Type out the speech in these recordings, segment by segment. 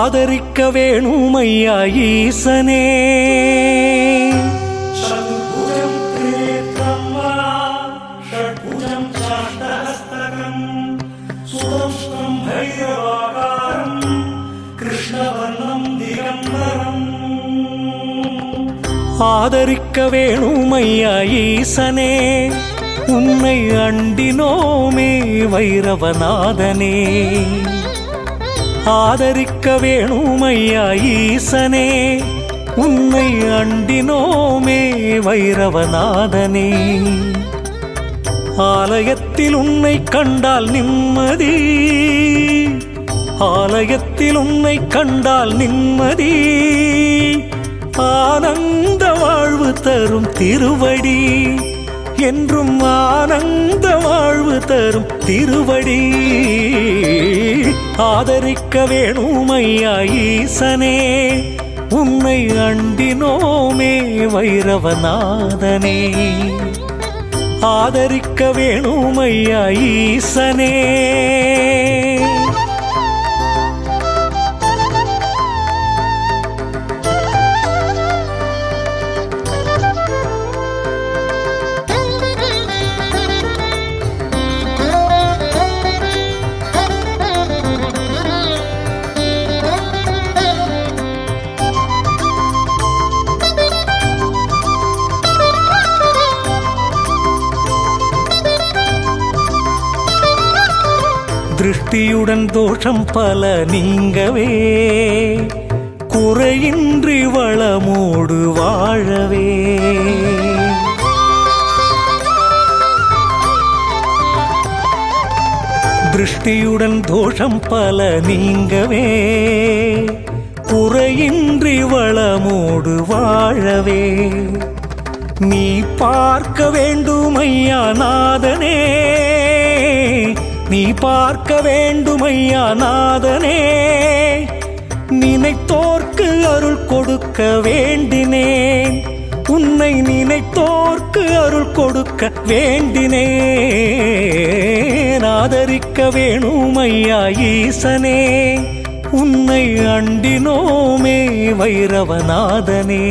ஆதரிக்க வேணுமையா ஈசனே. ஆதரிக்க வேணுமையா ஈசனே, உன்னை அண்டினோமே வைரவநாதனே. ஆதரிக்க வேணுமையா ஈசனே, உன்னை அண்டினோமே வைரவநாதனே. ஆலயத்தில் உன்னை கண்டால் நிம்மதி, ஆலயத்தில் உன்னை கண்டால் நிம்மதி. ஆனந்த வாழ்வு தரும் திருவடி, என்றும் ஆனந்த வாழ்வு தரும் திருவடி. ஆதரிக்க வேணுமையா ஈசனே, உன்னை அண்டினோமே வைரவநாதனே. ஆதரிக்க வேணுமையா ஈசனே. திருஷ்டியுடன் தோஷம் பல நீங்கவே, குறையின்றி வளமோடு வாழவே. திருஷ்டியுடன் தோஷம் பல நீங்கவே, குறையின்றி வளமோடு வாழவே. நீ பார்க்க வேண்டுமையா நாதனே, நீ பார்க்க வேண்டுமையா நாதனே. நினைத்தோர்க்கு அருள் கொடுக்க வேண்டினேன், உன்னை நினைத்தோர்க்கு அருள் கொடுக்க வேண்டினேன். ஆதரிக்க வேணுமையா ஈசனே, உன்னை அண்டினோமே வைரவநாதனே.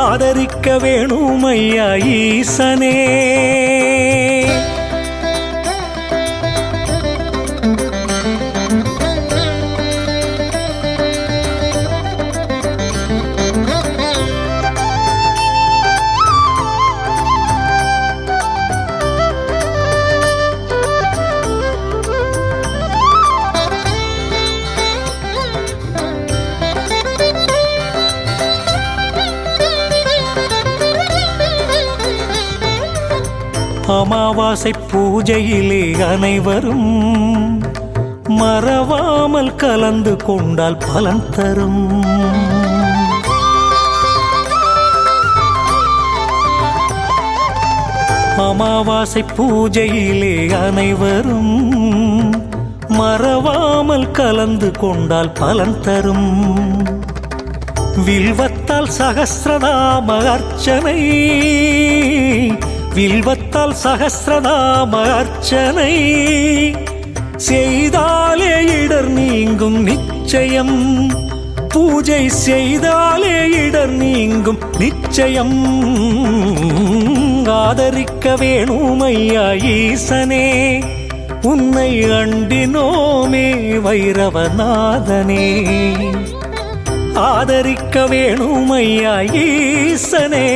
ஆதரிக்க வேணுமையா ஈசனே. அமாவாசை பூஜையிலே அனைவரும் மறவாமல் கலந்து கொண்டால் பலன் தரும். அமாவாசை பூஜையிலே அனைவரும் மறவாமல் கலந்து கொண்டால் பலன் தரும். வில்வத்தால் சகஸ்ரநாம அர்ச்சனை, வில்வத்தால் சகஸ்ரநாம அர்ச்சனை செய்தாலே இடர் நீங்கும் நிச்சயம். பூஜை செய்தாலே இடர் நீங்கும் நிச்சயம். ஆதரிக்க வேணுமையா ஈசனே, உன்னை அண்டினோமே வைரவநாதனே. ஆதரிக்க வேணுமையா ஈசனே.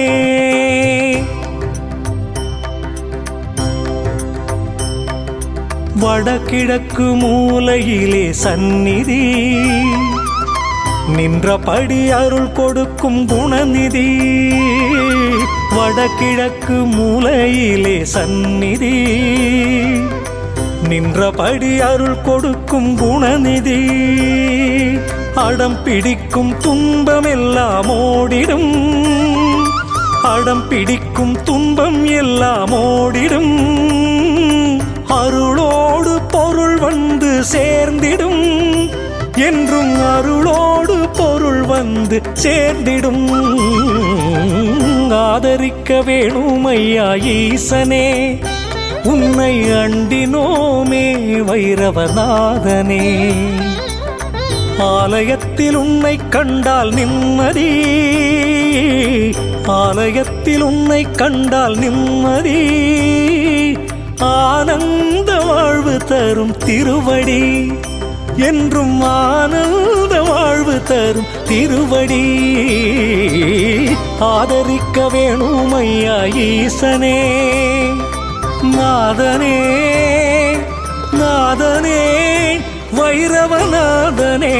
வடகிழக்கு மூலையிலே சந்நிதி, நின்றபடி அருள் கொடுக்கும் குணநிதி. வடகிழக்கு மூலையிலே சந்நிதி, நின்றபடி அருள் கொடுக்கும் குணநிதி. அடம் பிடிக்கும் துன்பம் எல்லாம் ஓடிடும், அடம் பிடிக்கும் துன்பம் எல்லாம் ஓடிடும். அருளோடு பொருள் வந்து சேர்ந்திடும், என்றும் அருளோடு பொருள் வந்து சேர்ந்திடும். ஆதரிக்க வேணுமையா ஈசனே, உன்னை அண்டினோமே வைரவநாதனே. ஆலயத்தில் உன்னை கண்டால் நிம்மதி, ஆலயத்தில் உன்னை கண்டால் நிம்மதி, ஆனந்த வாழ்வு தரும் திருவடி, என்றும் ஆனந்த வாழ்வு தரும் திருவடி. ஆதரிக்க வேணும் ஐயா ஈசனே, நாதனே நாதனே வைரவநாதனே.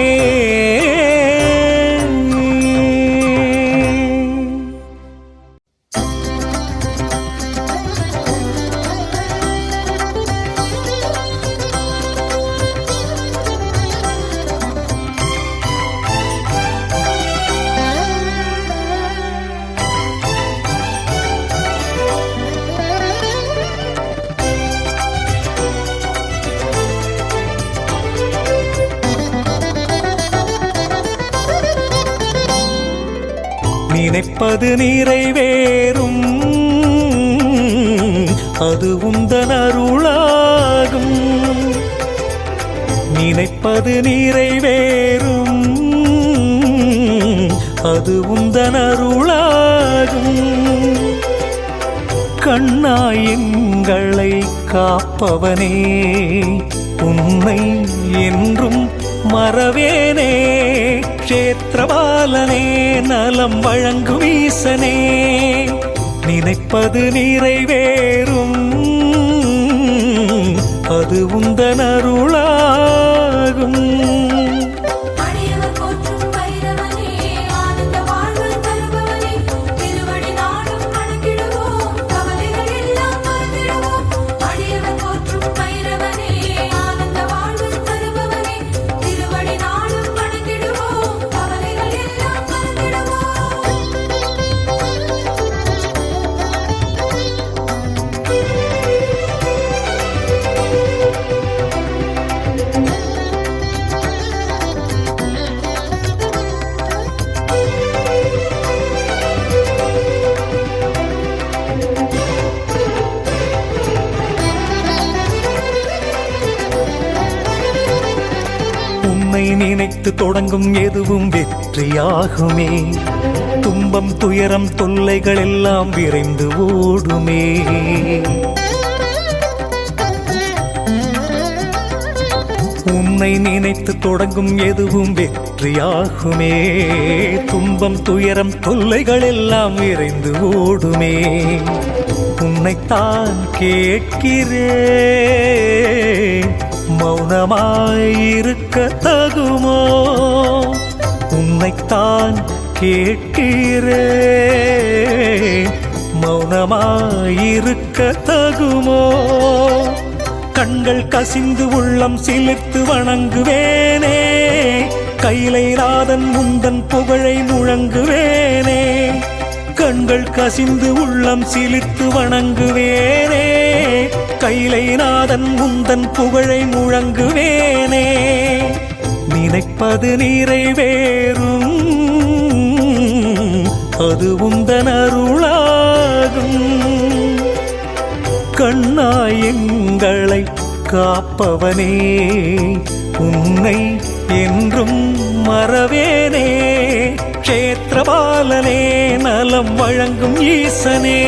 நினைப்பது நிறைவேறும், அது உந்தன் அருளாகும். நினைப்பது நிறைவேறும், அது உந்தன் அருளாகும். கண்ணாய் எங்களை காப்பவனே, உன்னை என்றும் மறவேனே. க்ஷேத்திரபாலனே, நலம் வழங்கும் ஈசனே, நினைப்பது நிறைவேறும், அது உந்தன் அருளாகும். உன்னை நினைத்து தொடங்கும் எதுவும் வெற்றியாகுமே. துன்பம் துயரம் தொல்லைகள் எல்லாம் விரைந்து ஓடுமே. உன்னை நினைத்து தொடங்கும் எதுவும் வெற்றியாகுமே. துன்பம் துயரம் தொல்லைகள் எல்லாம் விரைந்து ஓடுமே. உன்னைத்தான் கேட்கிறேன், மௌனமாயிருக்க தகுமோ? உன்னைத்தான் கேட்கிறேன், மௌனமாயிருக்க தகுமோ? கண்கள் கசிந்து உள்ளம் சிலிர்த்து வணங்குவேனே. கைலைநாதன் முந்தன் புகழை முழங்குவேனே. கண்கள் கசிந்து உள்ளம் சிலிர்த்து வணங்குவேனே. கைலைநாதன் முந்தன் புகழை முழங்குவேனே. நினைப்பது நிறைவேறும், அது உந்தன் அருளாகும். கண்ணாய் எங்களை காப்பவனே, உன்னை என்றும் மறவேனே. க்ஷேத்திரபாலனே, நலம் வழங்கும் ஈசனே,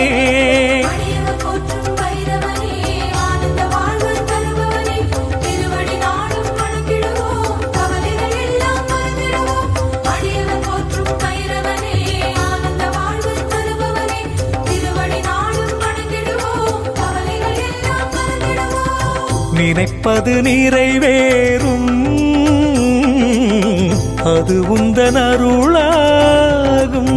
நினைப்பது நிறைவேறும், அது உந்தன் அருளாகும்.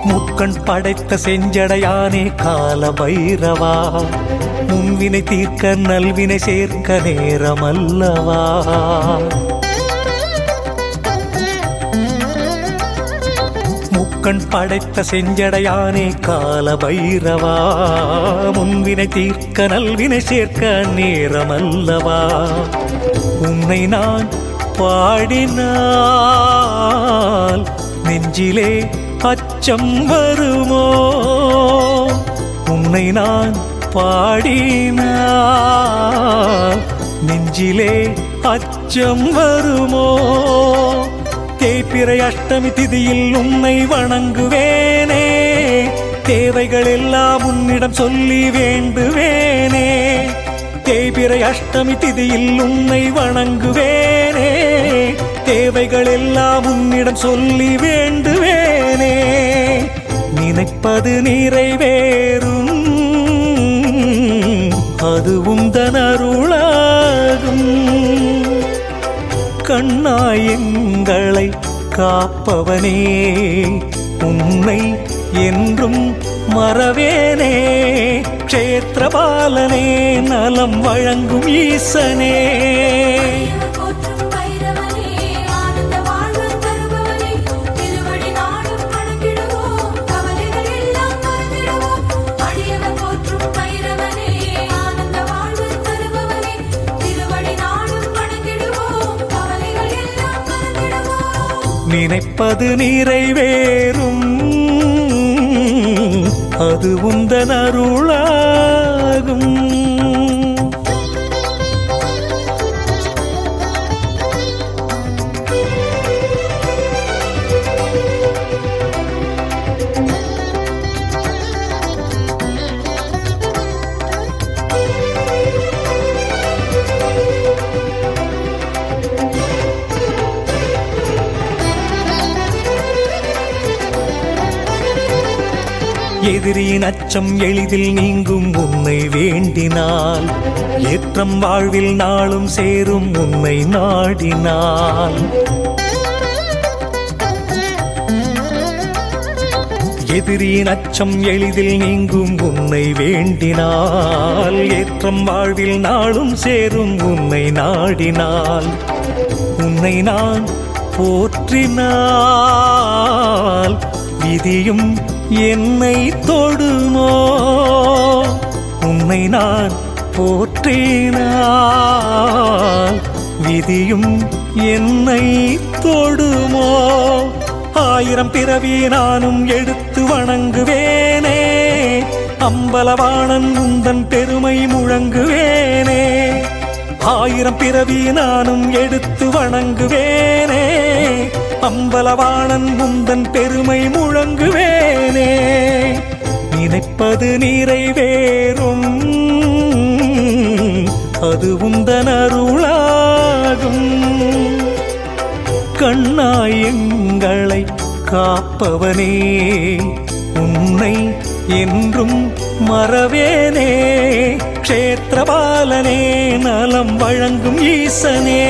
முக்கண் படைத்த செஞ்சடையானே கால பைரவா, முன்வினை தீர்க்க நல்வினை சேர்க்க நேரமல்லவா? முக்கண் படைத்த செஞ்சடையானே கால பைரவா, முன்வினை தீர்க்க நல்வினை சேர்க்க நேரமல்லவா. உன்னை நான் பாடினால் நெஞ்சிலே அச்சம் வருமோ, உன்னை நான் பாடினால் நெஞ்சிலே அச்சம் வருமோ. தேய்பிறை அஷ்டமி திதியில் உன்னை வணங்குவேனே, தேவைகள் எல்லாம் உன்னிடம் சொல்லி வேண்டுவேனே. தேய்பிறை அஷ்டமி திதியில் உன்னை வணங்குவேனே, தேவைகள் எல்லாம் உன்னிடம் சொல்லி வேண்டுவேனே. நினைப்பது நிறைவேறும், அது உந்தன் அருளாகும். கண்ணாய் எங்களை காப்பவனே, உன்னை என்றும் மறவேனே. க்ஷேத்திரபாலனே, நலம் வழங்கும் ஈசனே. நினைப்பது நிறைவேறும், அது உந்தன் அருளாகும். எதிரியின் அச்சம் எளிதில் நீங்கும் உன்னை வேண்டினால், ஏற்றம் வாழ்வில் நாளும் சேரும் உன்னை நாடினால். எதிரியின் அச்சம் எளிதில் நீங்கும் உன்னை வேண்டினால், ஏற்றம் வாழ்வில் நாளும் சேரும் உன்னை நாடினால். உன்னை நான் போற்றினால் விதியும் என்னை தொடுமோ, உன்னை நான் போற்றினால் விதியும் என்னை தொடுமோ. ஆயிரம் பிறவி நானும் எடுத்து வணங்குவேனே, அம்பலவாணன் உந்தன் பெருமை முழங்குவேனே. ஆயிரம் பிறவி நானும் எடுத்து வணங்குவேனே, அம்பலவாணன் உந்தன் பெருமை முழங்குவேனே. நினைப்பது நிறைவேறும், அது உந்தன் அருளாகும். கண்ணாய் எங்களை காப்பவனே, உன்னை என்றும் மறவேனே. க்ஷேத்திரபாலனே, நலம் வழங்கும் ஈசனே.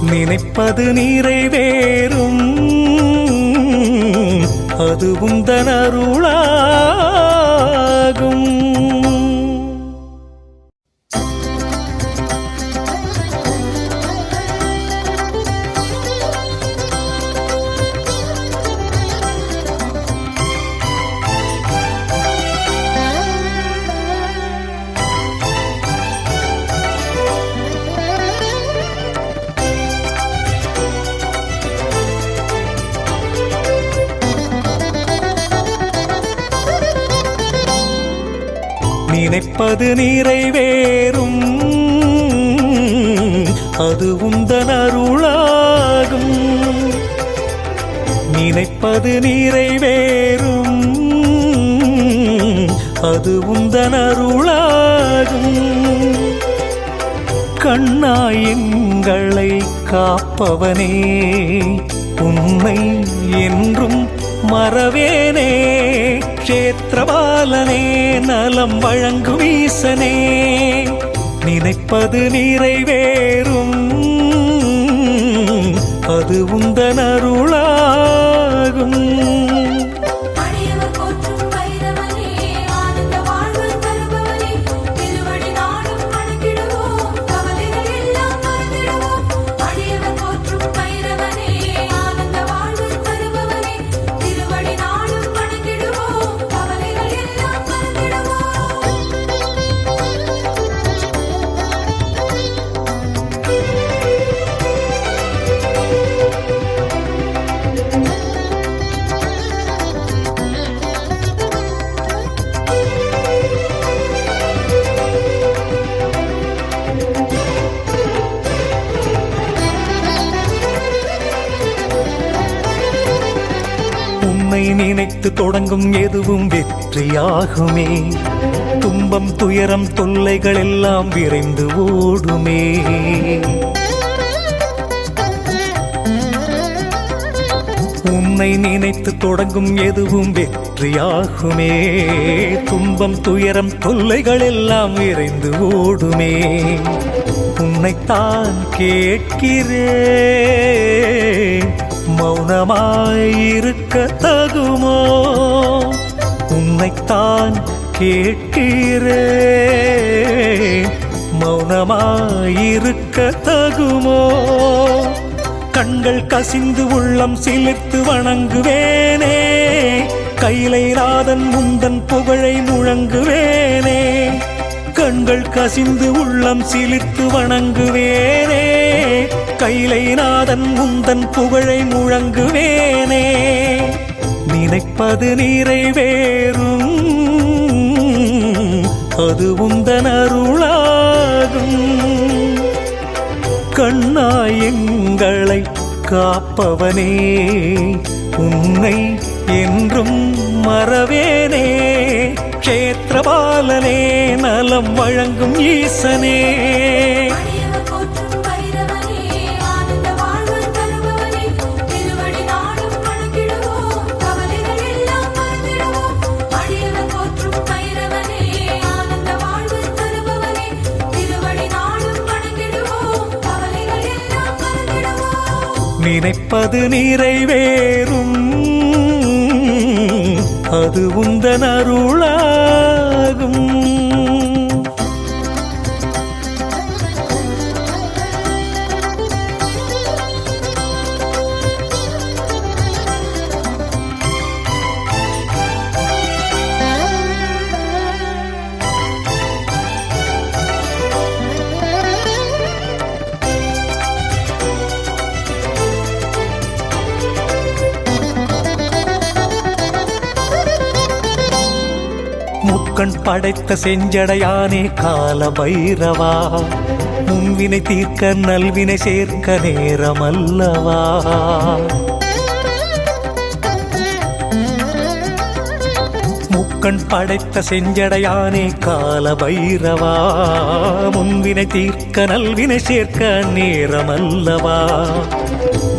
நினைப்பது நிறைவேறும், அது உந்தன் அருளாகும். நினைப்பது நிறைவேறும், அது உந்தன் அருளாகும். நினைப்பது நிறைவேறும், அது உந்தன் அருளாகும். கண்ணாய் எங்களை காப்பவனே, உன்னை என்றும் மறவேனே. க்ஷேத்திரபாலனே, நலம் வழங்கும் ஈசனே. நினைப்பது நிறைவேறும், அது உந்தன் அருளாகும். நினைத்து தொடங்கும் எதுவும் வெற்றியாகுமே. துன்பம் துயரம் தொல்லைகள் எல்லாம் விரைந்து ஓடுமே. உன்னை நினைத்து தொடங்கும் எதுவும் வெற்றியாகுமே. துன்பம் துயரம் தொல்லைகள் எல்லாம் விரைந்து ஓடுமே. உன்னைத்தான் கேட்கிறேன், மௌனமாயிருக்க தகுமோ? உன்னைத்தான் கேட்கிறேன், மௌனமாயிருக்க தகுமோ? கண்கள் கசிந்து உள்ளம் சிலிர்த்து வணங்குவேனே. கைலைநாதன் முந்தன் புகழை முழங்குவேனே. கண்கள் கசிந்து உள்ளம் சிலிர்த்து வணங்குவேனே. கைலைநாதன் முந்தன் புகழை முழங்குவேனே. நினைப்பது நிறைவேறும், அது உந்தன் அருளாகும். கண்ணாய் எங்களை காப்பவனே, உன்னை என்றும் மறவேனே. க்ஷேத்திரபாலனே, நலம் வழங்கும் ஈசனே. நினைப்பது நிறைவேறும், அது உந்தன் அருளாகும். முக்கண் படைத்த செஞ்சடையானே கால பைரவா, முன்வினை தீர்க்க நல்வினை சேர்க்க நேரமல்லவா? முக்கண் படைத்த செஞ்சடையானே கால பைரவா, முன்வினை தீர்க்க நல்வினை சேர்க்க நேரமல்லவா?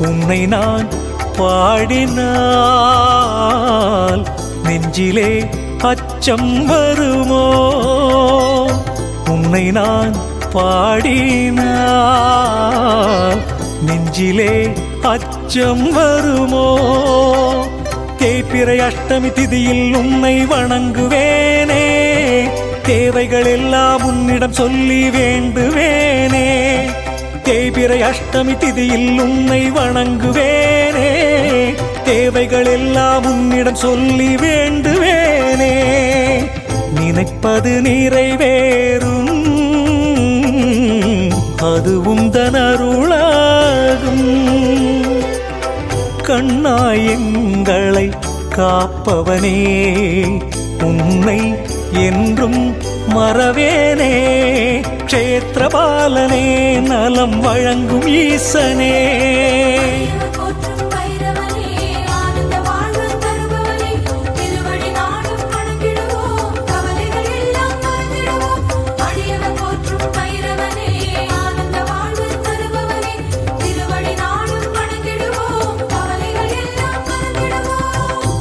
உன்னை நான் பாடினால் நெஞ்சிலே அச்சம் வருமோ? உன்னை நான் பாடினால் நெஞ்சிலே அச்சம் வருமோ? தேய்பிறை அஷ்டமி திதியில் உன்னை வணங்குவேனே. தேவைகள் எல்லாம் உன்னிடம் சொல்லி வேண்டுவேனே. தேய்பிறை அஷ்டமி திதியில் உன்னை வணங்குவேனே. தேவைகள் எல்லாம் உன்னிடம் சொல்லி வேண்டுவேனே. நினைப்பது நிறைவேறும், அது உந்தன் அருளாகும். கண்ணாய் எங்களை காப்பவனே, உன்னை என்றும் மறவேனே. க்ஷேத்திரபாலனே, நலம் வழங்கும் ஈசனே.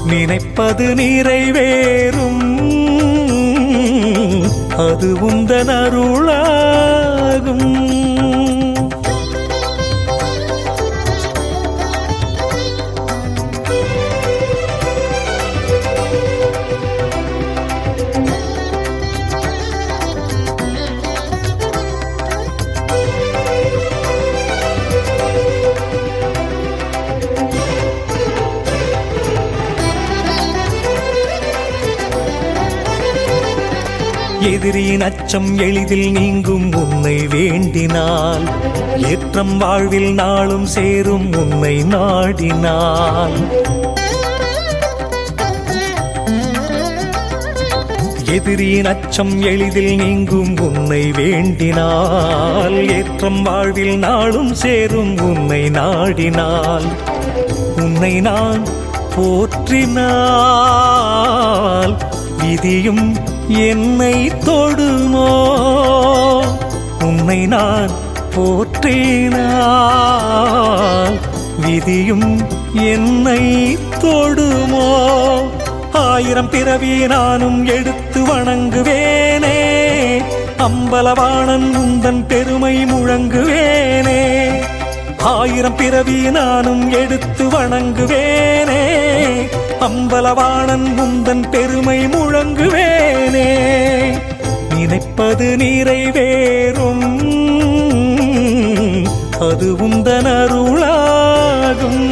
நினைப்பது நிறைவேறும், அது உந்தன் அருளாகும். எதிரியின் அச்சம் எளிதில் நீங்கும் உன்னை வேண்டினால், ஏற்றம் வாழ்வில் நாளும் சேரும் உன்னை நாடினால். எதிரியின் அச்சம் எளிதில் நீங்கும் உன்னை வேண்டினால், ஏற்றம் வாழ்வில் நாளும் சேரும் உன்னை நாடினால். உன்னை நான் போற்றினால் விதியும் என்னை தொடுமோ, உன்னை நான் போற்றினால் விதியும் என்னை தொடுமோ. 1000 பிறவி நானும் எடுத்து வணங்குவேனே, அம்பலவாணன் உந்தன் பெருமை முழங்குவேனே. 1000 பிறவி நானும் எடுத்து வணங்குவேனே, அம்பலவாணன் உந்தன் பெருமை முழங்குவேனே. நினைப்பது நிறைவேறும், அது உந்தன் அருளாகும்.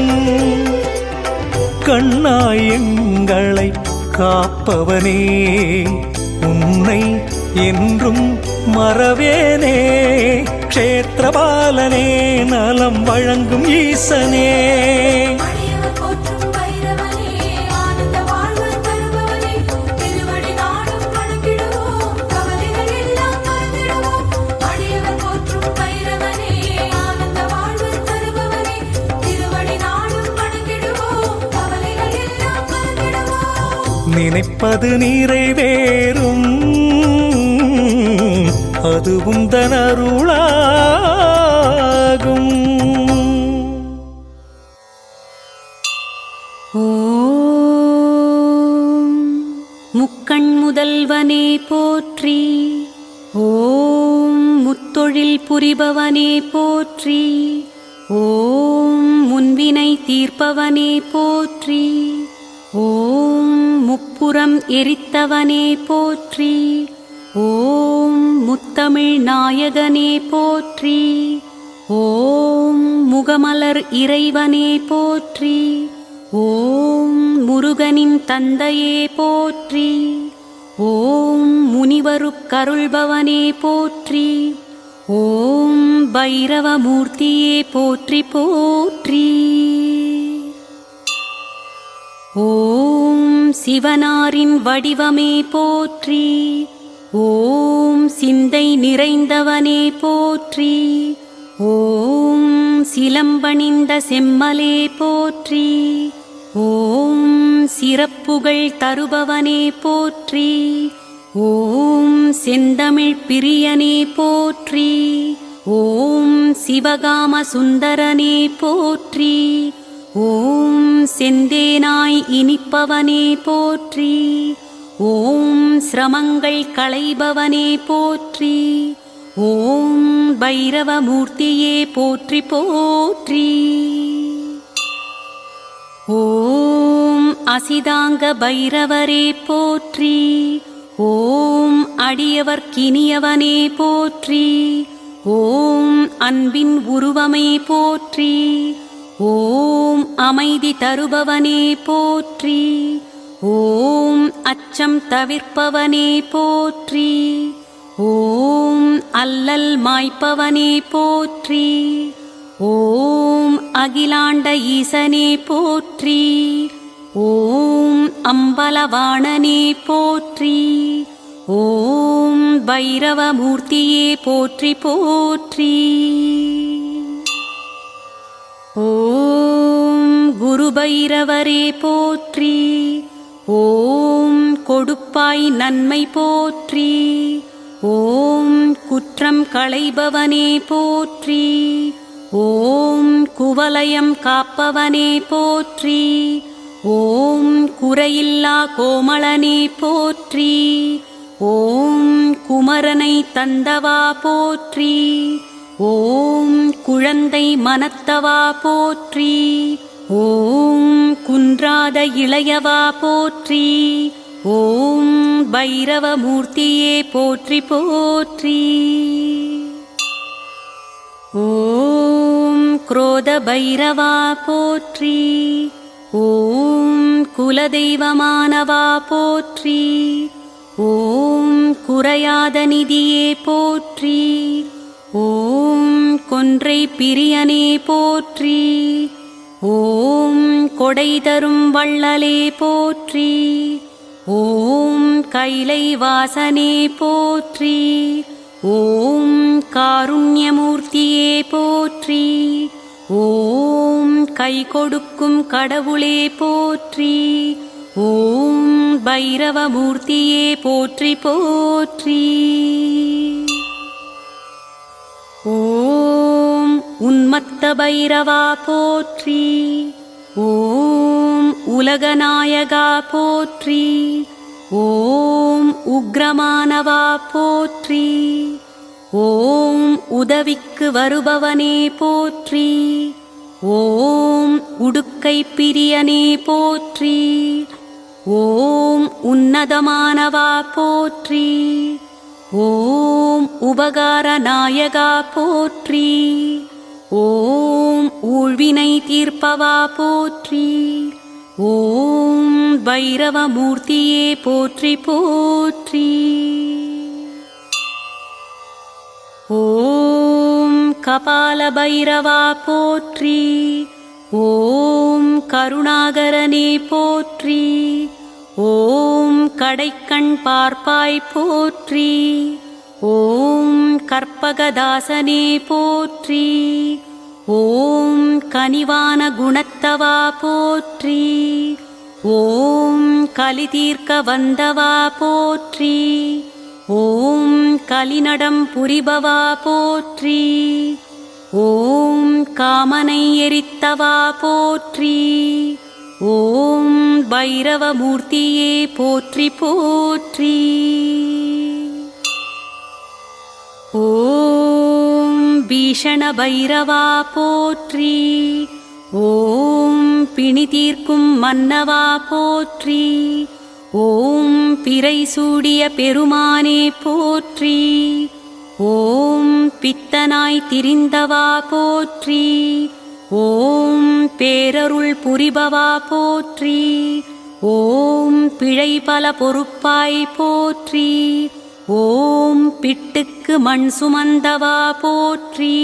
கண்ணாய் எங்களை காப்பவனே, உன்னை என்றும் மறவேனே. க்ஷேத்திரபாலனே, நலம் வழங்கும் ஈசனே. நினைப்பது நிறைவேறும், அது உந்தன் அருளாகும். ஓம் முக்கண் முதல்வனே போற்றி, ஓம் முத்தொழில் புரிபவனே போற்றி, ஓம் முன்வினை தீர்ப்பவனே போற்றி, ஓம் முப்புறம் எரித்தவனே போற்றி, ஓம் முத்தமிழ் நாயகனே போற்றி, ஓம் முகமலர் இறைவனே போற்றி, ஓம் முருகனின் தந்தையே போற்றி, ஓம் முனிவருக்கருள்பவனே போற்றி, ஓம் பைரவமூர்த்தியே போற்றி போற்றி. ஓம் சிவனாரின் வடிவமே போற்றி, ஓம் சிந்தை நிறைந்தவனே போற்றி, ஓம் சிலம்பணிந்த செம்மலே போற்றி, ஓம் சிறப்புகள் தருபவனே போற்றி, ஓம் செந்தமிழ் பிரியனே போற்றி, ஓம் சிவகாம சுந்தரனே போற்றி, ஓம் செந்தேனாய் இனிப்பவனே போற்றி, ஓம் சிரமங்கள் களைபவனே போற்றி, ஓம் பைரவமூர்த்தியே போற்றி போற்றி. ஓம் அசிதாங்க பைரவரே போற்றி, ஓம் அடியவர்க்கினியவனே போற்றி, ஓம் அன்பின் உருவமே போற்றி, ஓம் அமைதி தருபவனே போற்றி, ஓம் அச்சம் தவிர்ப்பவனே போற்றி, ஓம் அல்லல் மாய்ப்பவனே போற்றி, ஓம் அகிலாண்ட ஈசனே போற்றி, ஓம் அம்பலவாணனே போற்றி, ஓம் பைரவமூர்த்தியே போற்றி போற்றி. ஓம் குரு பைரவரே போற்றி, ஓம் கொடுப்பாய் நன்மை போற்றி, ஓம் குற்றம் களைபவனே போற்றி, ஓம் குவலயம் காப்பவனே போற்றி, ஓம் குறையில்லா கோமளனே போற்றி, ஓம் குமரனை தந்தவா போற்றி, ஓம் குழந்தை மனத்தவா போற்றி, ஓம் குன்றாத இளையவா போற்றி, ஓம் பைரவமூர்த்தியே போற்றி போற்றி. ஓம் குரோத பைரவா போற்றி, ஓம் குலதெய்வமானவா போற்றி, ஓம் குறையாத நிதியே போற்றி. ஓம் கொன்றை பிரியனே போற்றி. ஓம் கொடை தரும் வள்ளலே போற்றி. ஓம் கைலை வாசனே போற்றி. ஓம் காருண்யமூர்த்தியே போற்றி. ஓம் கை கொடுக்கும் கடவுளே போற்றி. ஓம் பைரவமூர்த்தியே போற்றி போற்றி. ஓம் உன்மத்த பைரவா போற்றி. ஓம் உலகநாயகா போற்றி. ஓம் உக்ரமானவா போற்றி. ஓம் உதவிக்கு வருபவனே போற்றி. ஓம் உடுக்கை பிரியனே போற்றி. ஓம் உன்னதமானவா போற்றி. ஓம் உபகார நாயகா போற்றி. ஓம் ஊழ்வினை தீர்ப்பவா போற்றி. ஓம் பைரவமூர்த்தியே போற்றி போற்றி. ஓம் கபால பைரவா போற்றி. ஓம் கருணாகரனே போற்றி. ஓம் கடைக்கண் பார்ப்பாய் போற்றி. ஓம் கற்பகதாசனே போற்றி. ஓம் கனிவான குணத்தவா போற்றி. ஓம் கலிதீர்க்க வந்தவா போற்றி. ஓம் கலிநடம் புரிபவா போற்றி. ஓம் காமனை எரித்தவா போற்றி. ஓம் பைரவமூர்த்தியே போற்றி போற்றி. ஓம் பீஷண பைரவா போற்றி. ஓம் பிணி தீர்க்கும் மன்னவா போற்றி. ஓம் பிறை சூடிய பெருமானே போற்றி. ஓம் பித்தனாய் திரிந்தவா போற்றி. ஓம் பேரருள் புரிபவா போற்றி. ஓம் பிழை பல பொறுப்பாய் போற்றி. ஓம் பிட்டுக்கு மண் சுமந்தவா போற்றி.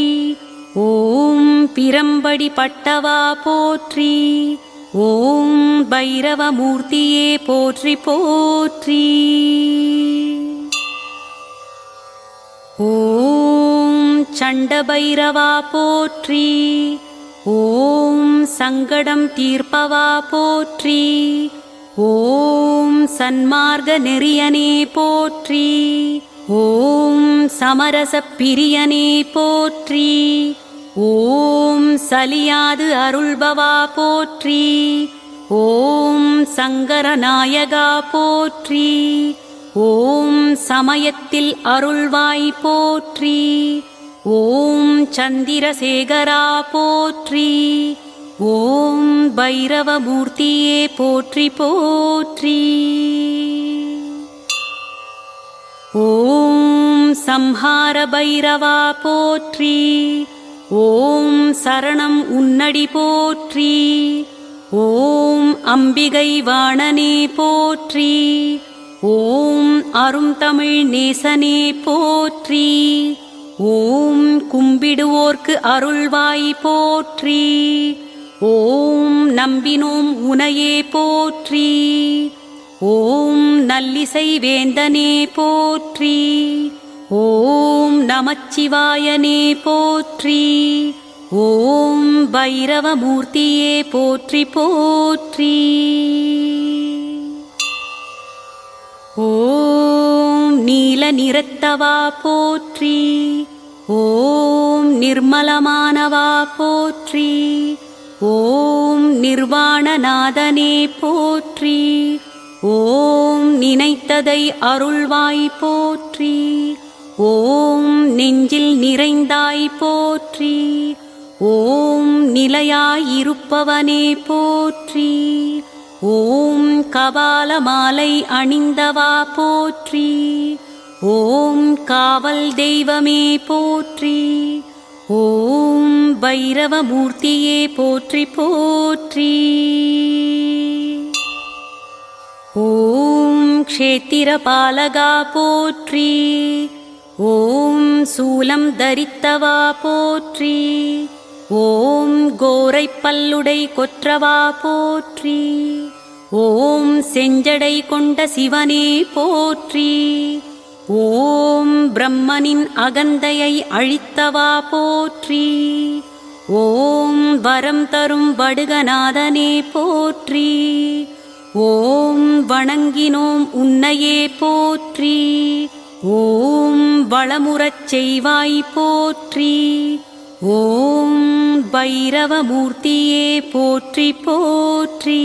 ஓம் பிரம்படி பட்டவா போற்றி. ஓம் பைரவமூர்த்தியே போற்றி போற்றி. ஓம் சண்டபைரவா போற்றி. ஓம் சங்கடம் தீர்ப்பவா போற்றி. ஓம் சன்மார்க்க நெறியனே போற்றி. ஓம் சமரச பிரியனே போற்றி. ஓம் சலியாது அருள்பவா போற்றி. ஓம் சங்கரநாயகா போற்றி. ஓம் சமயத்தில் அருள்வாய் போற்றி. ஓம் சந்திரசேகரா போற்றி. ஓம் பைரவமூர்த்தியே போற்றி போற்றி. ஓம் சம்ஹார பைரவா போற்றி. ஓம் சரணம் உன்னடி போற்றி. ஓம் அம்பிகை வாணனே போற்றி. ஓம் அரும் தமிழ் நேசனே போற்றி. ஓம் கும்பிடுவோர்க்கு அருள்வாய் போற்றி. ஓம் நம்பினோம் உனையே போற்றி. ஓம் நல்லிசை வேந்தனே போற்றி. ஓம் நமச்சிவாயனே போற்றி. ஓம் பைரவமூர்த்தியே போற்றி போற்றி. ஓம் நீல நிறத்தவா போற்றி. ஓம் நிர்மலமானவா போற்றி. ஓம் நிர்வாணநாதனே போற்றி. ஓம் நினைத்ததை அருள்வாய் போற்றி. ஓம் நெஞ்சில் நிறைந்தாய் போற்றி. ஓம் நிலையாயிருப்பவனே போற்றி. ஓம் கபால மாலை அணிந்தவா போற்றி. ஓம் காவல் தெய்வமே போற்றி. ஓம் பைரவமூர்த்தியே போற்றி போற்றி. ஓம் க்ஷேத்திரபாலகா போற்றி. ஓம் சூலம் தரித்தவா போற்றி. ஓம் கோரைப்பல்லுடை கொற்றவா போற்றி. ஓம் செஞ்சடை கொண்ட சிவனே போற்றி. ஓம் பிரம்மனின் அகந்தையை அழித்தவா போற்றி. ஓம் வரம் தரும் வடுகநாதனே போற்றி. ஓம் வணங்கினோம் உன்னையே போற்றி. ஓம் வளமுறச் செய்வாய் போற்றி. ஓம் பைரவமூர்த்தியே போற்றி போற்றி.